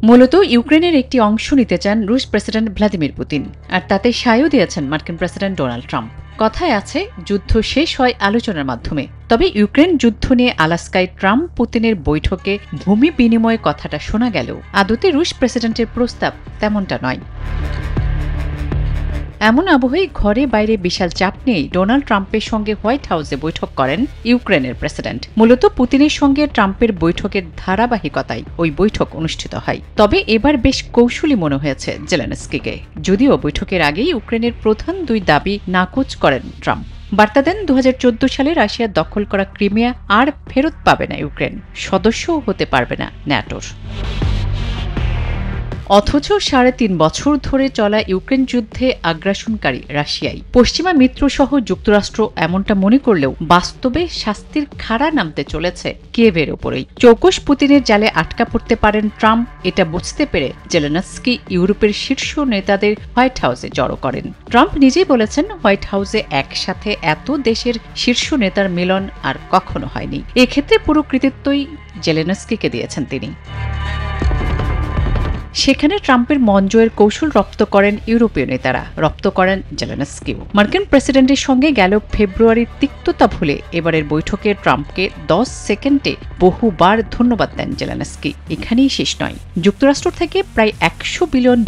মূলত ইউক্রেনের একটি অংশ নিতে চান রুশ প্রেসিডেন্ট ভ্লাদিমির পুতিন, আর তাতে সায়ও দিয়েছেন মার্কিন প্রেসিডেন্ট ডোনাল্ড ট্রাম্প। কথায় আছে যুদ্ধ শেষ হয় আলোচনার মাধ্যমে। তবে ইউক্রেন যুদ্ধ নিয়ে আলাস্কায় ট্রাম্প পুতিনের বৈঠকে ভূমি বিনিময় কথাটা শোনা গেলেও আদতে রুশ প্রেসিডেন্টের প্রস্তাব তেমনটা নয়। এমন আবহে ঘরে বাইরে বিশাল চাপ নিয়েই ডোনাল্ড ট্রাম্পের সঙ্গে হোয়াইট হাউসে বৈঠক করেন ইউক্রেনের প্রেসিডেন্ট। মূলত পুতিনের সঙ্গে ট্রাম্পের বৈঠকের ধারাবাহিকতায় ওই বৈঠক অনুষ্ঠিত হয়। তবে এবার বেশ কৌশলী মনে হয়েছে জেলেনস্কিকে, যদিও বৈঠকের আগেই ইউক্রেনের প্রধান দুই দাবি নাকচ করেন ট্রাম্প। বার্তা দেন 2014 সালে রাশিয়ার দখল করা ক্রিমিয়া আর ফেরত পাবে না ইউক্রেন, সদস্যও হতে পারবে না ন্যাটোর। অথচ 3.5 বছর ধরে চলা ইউক্রেন যুদ্ধে আগ্রাসনকারী রাশিয়াই। পশ্চিমা মিত্রসহ যুক্তরাষ্ট্র এমনটা মনে করলেও বাস্তবে শাস্তির খাড়া নামতে চলেছে কিয়েভের ওপরেই। চৌকস পুতিনের জালে আটকা পড়তে পারেন ট্রাম্প, এটা বুঝতে পেরে জেলেনস্কি ইউরোপের শীর্ষ নেতাদের হোয়াইট হাউসে জড়ো করেন। ট্রাম্প নিজেই বলেছেন, হোয়াইট হাউসে একসাথে এত দেশের শীর্ষ নেতার মিলন আর কখনো হয়নি। এক্ষেত্রে পুরো কৃতিত্বই জেলেনস্কিকে দিয়েছেন তিনি। সেখানে ট্রাম্পের মন জয়ের কৌশল রপ্ত করেন ইউরোপীয় নেতারা, রপ্ত করেন জেলেনস্কিও। মার্কিন প্রেসিডেন্টের সঙ্গে গেল ফেব্রুয়ারির তিক্ততা ভুলে এবারের বৈঠকে ট্রাম্পকে 10 সেকেন্ডে বহুবার ধন্যবাদ দেন জেলেনস্কি। এখানেই শেষ নয়, যুক্তরাষ্ট্র থেকে প্রায় $100 বিলিয়ন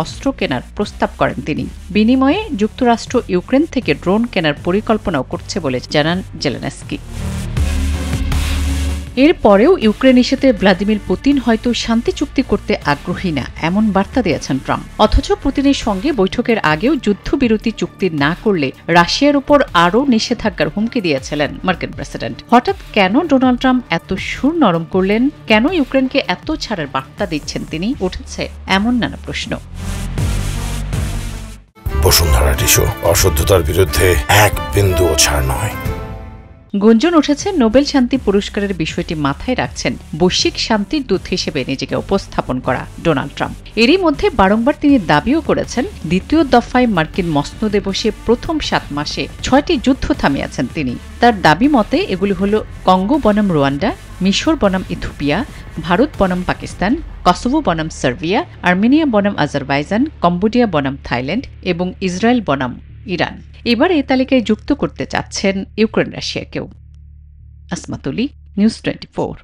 অস্ত্র কেনার প্রস্তাব করেন তিনি। বিনিময়ে যুক্তরাষ্ট্র ইউক্রেন থেকে ড্রোন কেনার পরিকল্পনাও করছে বলে জানান জেলেনস্কি। এরপরেও ইউক্রেন ইস্যুতে ভ্লাদিমির পুতিন হয়তো শান্তি চুক্তি করতে আগ্রহী না, এমন বার্তা দিয়েছেন ট্রাম্প। অথচ পুতিনের সঙ্গে বৈঠকের আগেও যুদ্ধবিরতি চুক্তি না করলে রাশিয়ার উপর আরও নিষেধাজ্ঞার হুমকি দিয়েছিলেন মার্কিন প্রেসিডেন্ট। হঠাৎ কেন ডোনাল্ড ট্রাম্প এত সুর নরম করলেন, কেন ইউক্রেনকে এত ছাড়ের বার্তা দিচ্ছেন তিনি, উঠেছে এমন নানা প্রশ্ন। বসুন্ধরা টিস্যু, অশুদ্ধতার বিরুদ্ধে এক বিন্দুও ছাড় নয়। গুঞ্জন উঠেছে নোবেল শান্তি পুরস্কারের বিষয়টি মাথায় রাখছেন বৈশ্বিক শান্তির দূত হিসেবে নিজেকে উপস্থাপন করা ডোনাল্ড ট্রাম্প। এরই মধ্যে বারংবার তিনি দাবিও করেছেন, দ্বিতীয় দফায় মার্কিন মসনদে বসে প্রথম 7 মাসে 6টি যুদ্ধ থামিয়েছেন তিনি। তার দাবি মতে এগুলি হল কঙ্গো বনাম রুয়ান্ডা, মিশর বনাম ইথিওপিয়া, ভারত বনাম পাকিস্তান, কসোভো বনাম সার্বিয়া, আর্মেনিয়া বনাম আজারবাইজান, কম্বোডিয়া বনাম থাইল্যান্ড এবং ইসরায়েল বনাম ইরান। এবার এই তালিকায় যুক্ত করতে চাচ্ছেন ইউক্রেন রাশিয়াকেও। আসমাতুলি, নিউজ 24।